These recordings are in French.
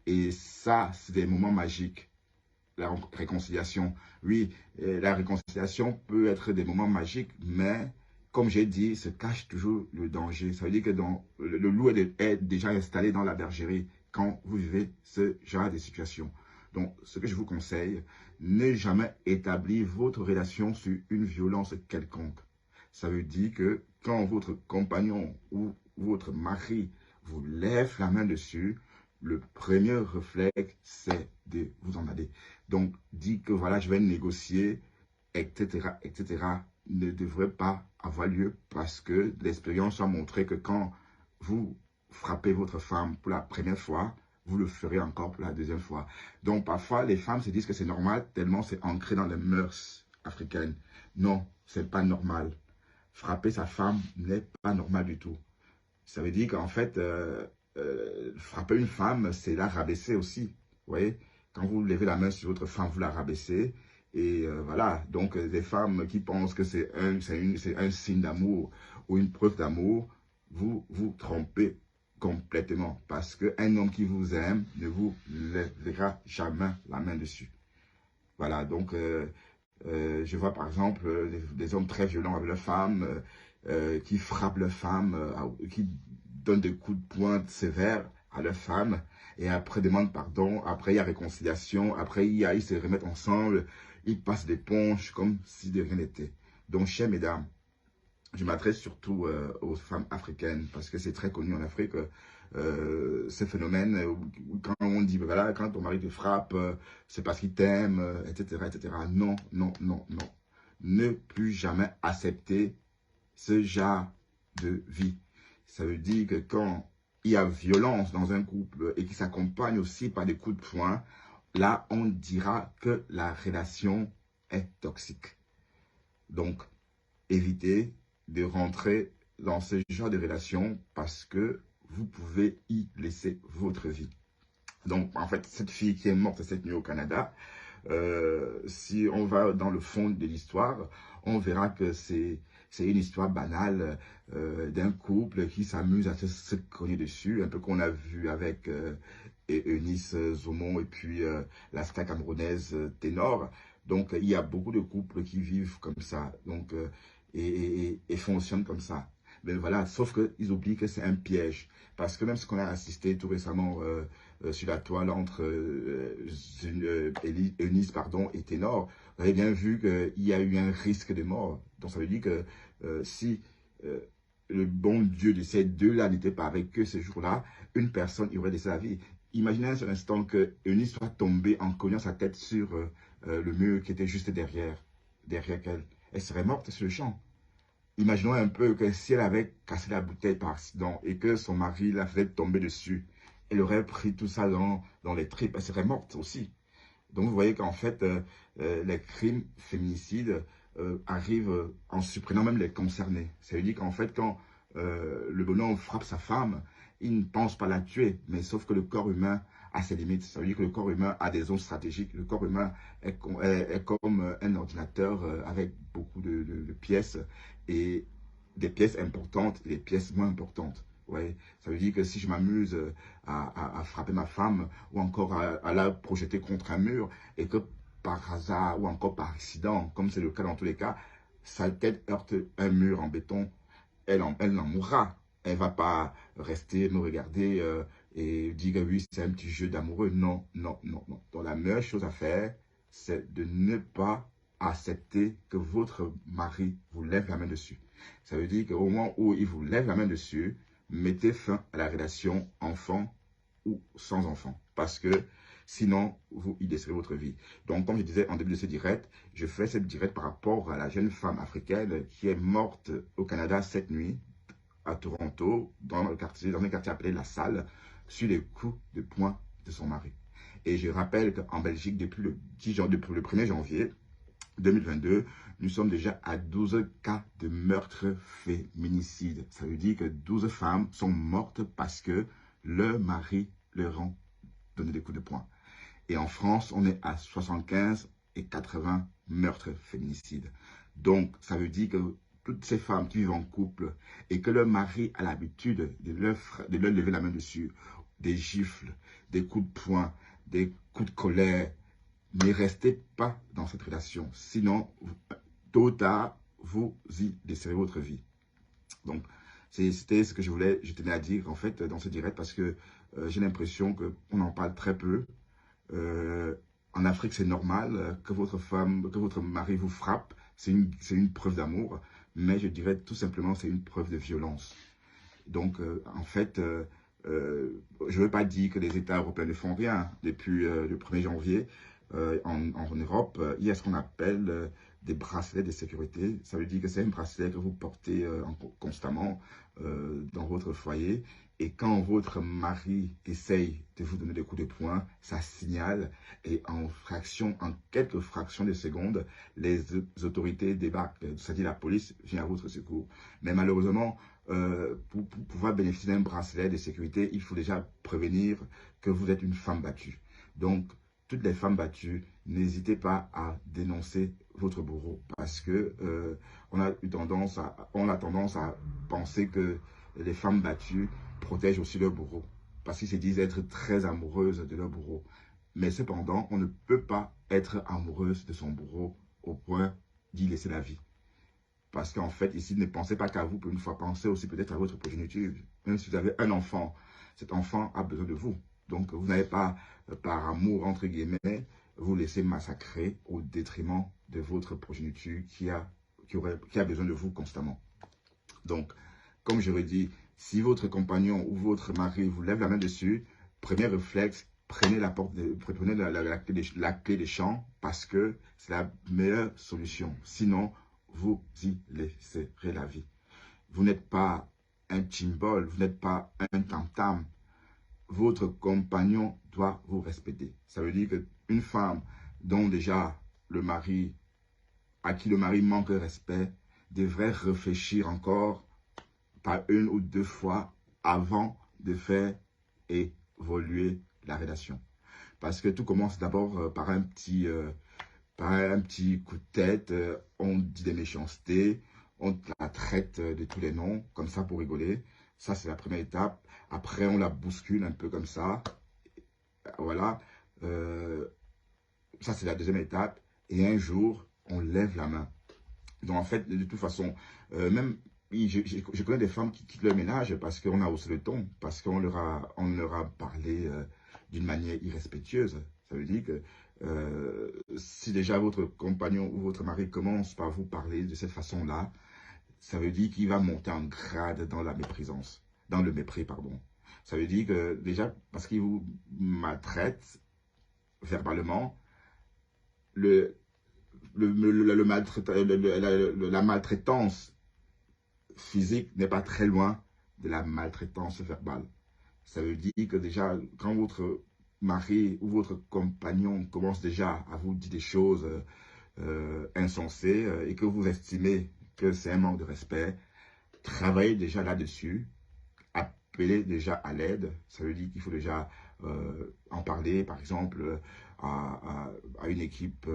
et ça, c'est des moments magiques. La réconciliation, oui, la réconciliation peut être des moments magiques, mais comme j'ai dit, se cache toujours le danger. Ça veut dire que le loup est déjà installé dans la bergerie quand vous vivez ce genre de situation. Donc, ce que je vous conseille, ne jamais établir votre relation sur une violence quelconque. Ça veut dire que quand votre compagnon ou votre mari vous lève la main dessus, le premier réflexe, c'est de vous en aller. Donc, dire que voilà, je vais négocier, etc., etc., ne devrait pas avoir lieu parce que l'expérience a montré que quand vous frappez votre femme pour la première fois, vous le ferez encore pour la deuxième fois. Donc, parfois, les femmes se disent que c'est normal tellement c'est ancré dans les mœurs africaines. Non, c'est pas normal. Frapper sa femme n'est pas normal du tout. Ça veut dire qu'en fait, frapper une femme, c'est la rabaisser aussi. Vous voyez, quand vous levez la main sur votre femme, vous la rabaissez. Et voilà, donc des femmes qui pensent que c'est un signe d'amour ou une preuve d'amour, vous vous trompez complètement. Parce qu'un homme qui vous aime ne vous lèvera jamais la main dessus. Voilà, donc je vois par exemple des hommes très violents avec leurs femmes, qui frappent leurs femmes, qui donnent des coups de poing sévères à leurs femmes, et après demandent pardon, après il y a réconciliation, après ils se remettent ensemble, ils passent des ponches comme si de rien n'était. Donc, chères mesdames, je m'adresse surtout aux femmes africaines, parce que c'est très connu en Afrique, ce phénomène, quand on dit, voilà, quand ton mari te frappe, c'est parce qu'il t'aime, etc., etc. Non, non, non, non. Ne plus jamais accepter ce genre de vie. Ça veut dire que quand il y a violence dans un couple et qui s'accompagne aussi par des coups de poing, là, on dira que la relation est toxique. Donc, évitez de rentrer dans ce genre de relation parce que vous pouvez y laisser votre vie. Donc, en fait, cette fille qui est morte cette nuit au Canada, si on va dans le fond de l'histoire, on verra que c'est une histoire banale d'un couple qui s'amuse à se cogner dessus, un peu qu'on a vu avec Eunice Zomon et puis la star camerounaise Ténor. Donc, il y a beaucoup de couples qui vivent comme ça donc, et fonctionnent comme ça. Mais voilà, sauf qu'ils oublient que c'est un piège. Parce que même ce qu'on a assisté tout récemment sur la toile entre Eunice et Ténor, vous avez bien vu qu'il y a eu un risque de mort. Donc ça veut dire que si le bon Dieu de ces deux-là n'était pas avec eux ce jour-là, une personne y aurait laissé la vie. Imaginez un seul instant que Eunice soit tombée en cognant sa tête sur le mur qui était juste derrière elle. Elle serait morte sur le champ. Imaginons un peu que si elle avait cassé la bouteille par accident et que son mari la fait tomber dessus, elle aurait pris tout ça dans les tripes, elle serait morte aussi. Donc vous voyez qu'en fait, les crimes féminicides arrivent en supprimant même les concernés. Ça veut dire qu'en fait, quand le bonhomme frappe sa femme, il ne pense pas la tuer, mais sauf que le corps humain a ses limites. Ça veut dire que le corps humain a des zones stratégiques. Le corps humain est comme un ordinateur avec beaucoup de pièces et des pièces importantes et des pièces moins importantes. Ouais. Ça veut dire que si je m'amuse à frapper ma femme ou encore à la projeter contre un mur et que par hasard ou encore par accident, comme c'est le cas dans tous les cas, sa tête heurte un mur en béton, elle en mourra. Elle ne va pas rester me regarder et dire que oui, c'est un petit jeu d'amoureux. Non, non, non, non. Donc la meilleure chose à faire, c'est de ne pas accepter que votre mari vous lève la main dessus. Ça veut dire qu'au moment où il vous lève la main dessus, mettez fin à la relation enfant ou sans enfant. Parce que sinon, vous y détruisez votre vie. Donc, comme je disais en début de ce direct, je fais cette direct par rapport à la jeune femme africaine qui est morte au Canada cette nuit, à Toronto, dans un quartier appelé La Salle, sur les coups de poing de son mari. Et je rappelle qu'en Belgique, depuis le 1er janvier 2022, nous sommes déjà à 12 cas de meurtre féminicide. Ça veut dire que 12 femmes sont mortes parce que leur mari leur ont donné des coups de poing. Et en France, on est à 75 et 80 meurtres féminicides. Donc, ça veut dire que toutes ces femmes qui vivent en couple et que leur mari a l'habitude de leur lever la main dessus, des gifles, des coups de poing, des coups de colère. Ne restez pas dans cette relation. Sinon, tôt ou tard, vous y laisserez votre vie. Donc, c'était ce que je tenais à dire en fait dans ce direct parce que j'ai l'impression qu'on en parle très peu. En Afrique, c'est normal que votre femme, que votre mari vous frappe. C'est une preuve d'amour, mais je dirais tout simplement c'est une preuve de violence. Donc, en fait, je ne veux pas dire que les États européens ne font rien. Depuis le 1er janvier, en Europe, il y a ce qu'on appelle des bracelets de sécurité. Ça veut dire que c'est un bracelet que vous portez constamment dans votre foyer. Et quand votre mari essaye de vous donner des coups de poing, ça signale et en quelques fractions de secondes, les autorités débarquent, c'est-à-dire la police vient à votre secours. Mais malheureusement, pour pouvoir bénéficier d'un bracelet de sécurité, il faut déjà prévenir que vous êtes une femme battue. Donc, toutes les femmes battues, n'hésitez pas à dénoncer votre bourreau parce que on a tendance à penser que les femmes battues protègent aussi leur bourreau parce qu'ils se disent être très amoureuses de leur bourreau. Mais cependant, on ne peut pas être amoureuse de son bourreau au point d'y laisser la vie. Parce qu'en fait, ici, ne pensez pas qu'à vous pour une fois, pensez aussi peut-être à votre progéniture. Même si vous avez un enfant, cet enfant a besoin de vous. Donc, vous n'avez pas, par amour, entre guillemets, vous laisser massacrer au détriment de votre progéniture qui a besoin de vous constamment. Donc, comme je le dis, si votre compagnon ou votre mari vous lève la main dessus, premier réflexe, prenez la clé des champs parce que c'est la meilleure solution. Sinon, vous y laisserez la vie. Vous n'êtes pas un chimbol, vous n'êtes pas un tam-tam. Votre compagnon doit vous respecter. Ça veut dire qu'une femme dont déjà à qui le mari manque de respect, devrait réfléchir encore par une ou deux fois avant de faire évoluer la relation. Parce que tout commence d'abord par un petit coup de tête, on dit des méchancetés, on la traite de tous les noms, comme ça pour rigoler. Ça, c'est la première étape. Après, on la bouscule un peu comme ça. Voilà. Ça, c'est la deuxième étape. Et un jour, on lève la main. Donc, en fait, de toute façon, même, je connais des femmes qui quittent leur ménage parce qu'on a haussé le ton, parce qu'on leur a parlé d'une manière irrespectueuse. Ça veut dire que si déjà votre compagnon ou votre mari commence par vous parler de cette façon-là, ça veut dire qu'il va monter en grade dans la méprisance, dans le mépris, pardon. Ça veut dire que déjà, parce qu'il vous maltraite verbalement, la maltraitance physique n'est pas très loin de la maltraitance verbale. Ça veut dire que déjà, quand votre mari ou votre compagnon commence déjà à vous dire des choses insensées et que vous estimez que c'est un manque de respect, travaillez déjà là-dessus, appelez déjà à l'aide. Ça veut dire qu'il faut déjà en parler, par exemple, à une équipe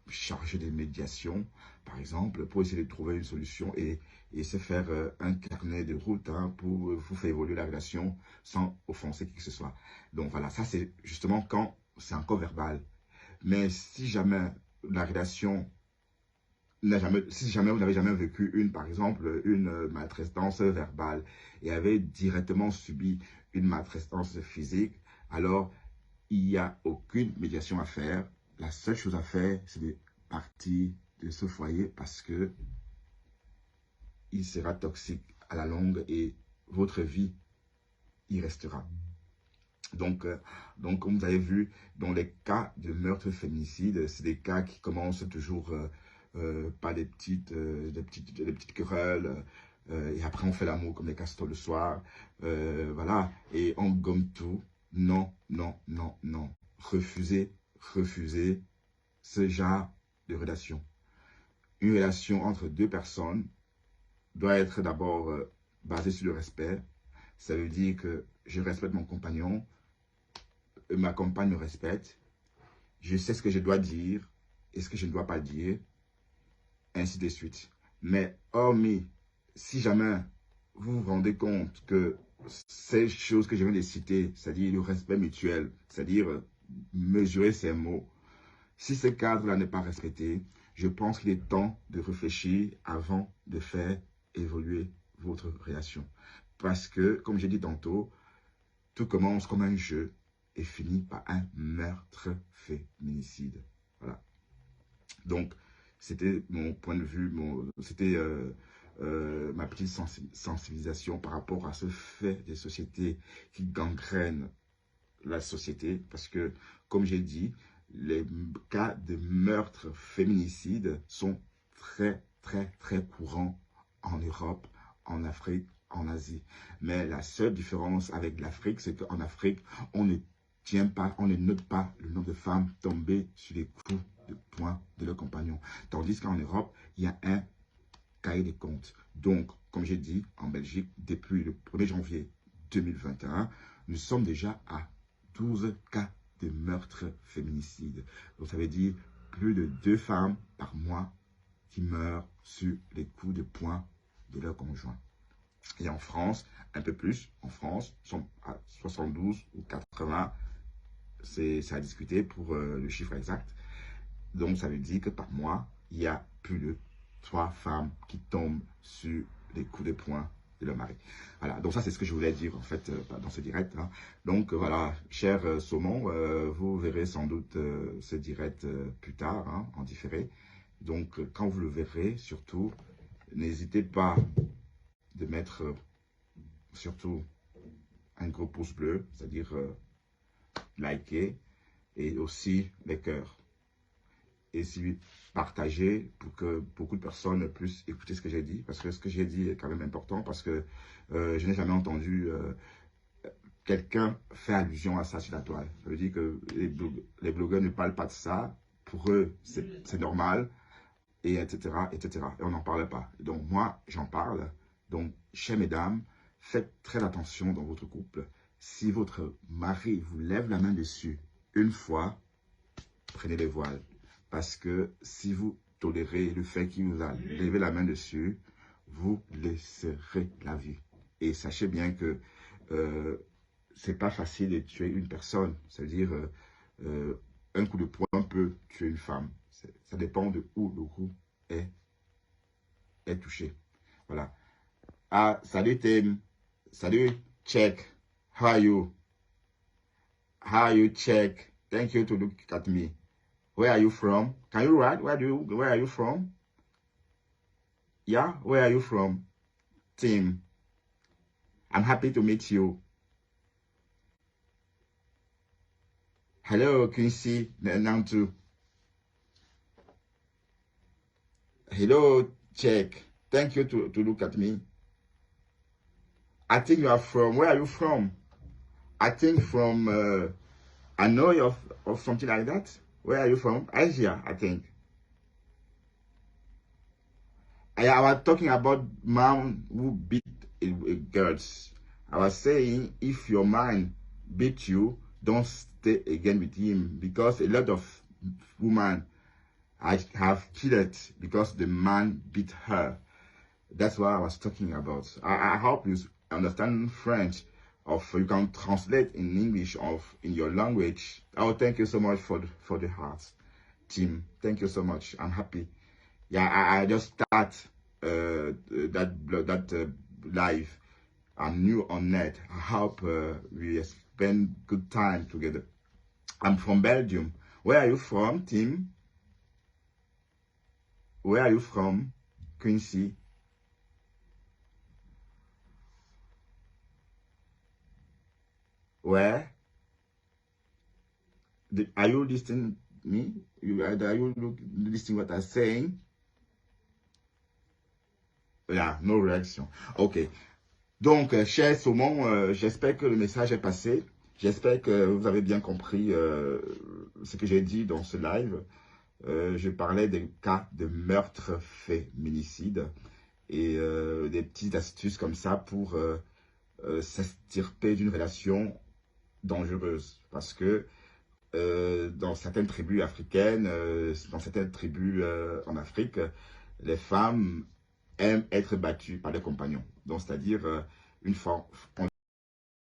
chargée des médiations, par exemple, pour essayer de trouver une solution et se faire un carnet de route pour vous faire évoluer la relation sans offenser qui que ce soit. Donc voilà, ça c'est justement quand c'est encore verbal. Mais si jamais la relation si jamais vous n'avez jamais vécu par exemple, une maltraitance verbale et avez directement subi une maltraitance physique, alors il n'y a aucune médiation à faire. La seule chose à faire, c'est de partir de ce foyer parce que il sera toxique à la longue et votre vie y restera. Donc, comme vous avez vu, dans les cas de meurtre féminicide, c'est des cas qui commencent toujours par des petites querelles, et après on fait l'amour comme les castors le soir, voilà, et on gomme tout. Non, non, non, non. Refusez ce genre de relation. Une relation entre deux personnes doit être d'abord basée sur le respect. Ça veut dire que je respecte mon compagnon, ma compagne me respecte, je sais ce que je dois dire et ce que je ne dois pas dire, ainsi de suite. Mais hormis, si jamais vous vous rendez compte que ces choses que je viens de citer, c'est-à-dire le respect mutuel, c'est-à-dire mesurer ses mots. Si ce cadre-là n'est pas respecté, je pense qu'il est temps de réfléchir avant de faire évoluer votre relation. Parce que, comme j'ai dit tantôt, tout commence comme un jeu et finit par un meurtre féminicide. Voilà. Donc, c'était mon point de vue, c'était ma petite sensibilisation par rapport à ce fait des sociétés qui gangrènent la société. Parce que, comme j'ai dit, les cas de meurtre féminicide sont très, très, très courants en Europe, en Afrique, en Asie. Mais la seule différence avec l'Afrique, c'est qu'en Afrique, on ne on ne note pas le nombre de femmes tombées sur les coups de poing de leurs compagnons. Tandis qu'en Europe, il y a un cahier des comptes. Donc, comme j'ai dit, en Belgique, depuis le 1er janvier 2021, nous sommes déjà à 12 cas de meurtre féminicide. Donc, ça veut dire plus de 2 femmes par mois qui meurent sur les coups de poing de leur conjoint. Et en France, un peu plus. En France, nous sommes à 72 ou 80. C'est à discuter pour le chiffre exact. Donc, ça veut dire que par mois, il y a plus de 3 femmes qui tombent sur les coups de poing de leur mari. Voilà, donc ça, c'est ce que je voulais dire, en fait, dans ce direct. Hein. Donc, voilà, cher saumon, vous verrez sans doute ce direct plus tard, hein, en différé. Donc, quand vous le verrez, surtout, n'hésitez pas de mettre surtout un gros pouce bleu, c'est-à-dire liker, et aussi les cœurs. Et si partager pour que beaucoup de personnes puissent écouter ce que j'ai dit, parce que ce que j'ai dit est quand même important, parce que je n'ai jamais entendu quelqu'un faire allusion à ça sur la toile. Ça veut dire que les blogueurs ne parlent pas de ça, pour eux c'est normal, et etc., etc. Et on n'en parle pas. Donc moi, j'en parle. Donc, chères mesdames, faites très attention dans votre couple. Si votre mari vous lève la main dessus une fois, prenez les voiles. Parce que si vous tolérez le fait qu'il vous a levé la main dessus, vous laisserez la vie. Et sachez bien que c'est pas facile de tuer une personne. C'est-à-dire, un coup de poing peut tuer une femme. Ça dépend de où le coup est touché. Voilà. Ah, salut Tim. Salut, check. How are you? How are you, check? Thank you to look at me. Where are you from? Can you write? Where are you from? Yeah, where are you from? Tim. I'm happy to meet you. Hello, Quincy Nantu. Hello, check. Thank you to look at me. I think you are from, where are you from? I think from Hanoi or something like that. Where are you from? Asia, I think. I was talking about man who beat girls. I was saying if your man beat you, don't stay again with him, because a lot of women have killed because the man beat her. That's what I was talking about. I hope you understand French, or you can translate in English or in your language. Oh, thank you so much for the heart, Tim. Thank you so much. I'm happy. Yeah, I just start that live. I'm new on net. I hope we spend good time together. I'm from Belgium. Where are you from, Tim? Where are you from, Quincy? Where? Are you listening to me? Are you listening what I'm saying? Yeah, no reaction. Ok. Donc, cher saumon, j'espère que le message est passé. J'espère que vous avez bien compris ce que j'ai dit dans ce live. Je parlais des cas de meurtre féminicide et des petites astuces comme ça pour s'extirper d'une relation dangereuse. Parce que dans certaines tribus africaines, dans certaines tribus en Afrique, les femmes aiment être battues par leurs compagnons. Donc, c'est-à-dire, une fois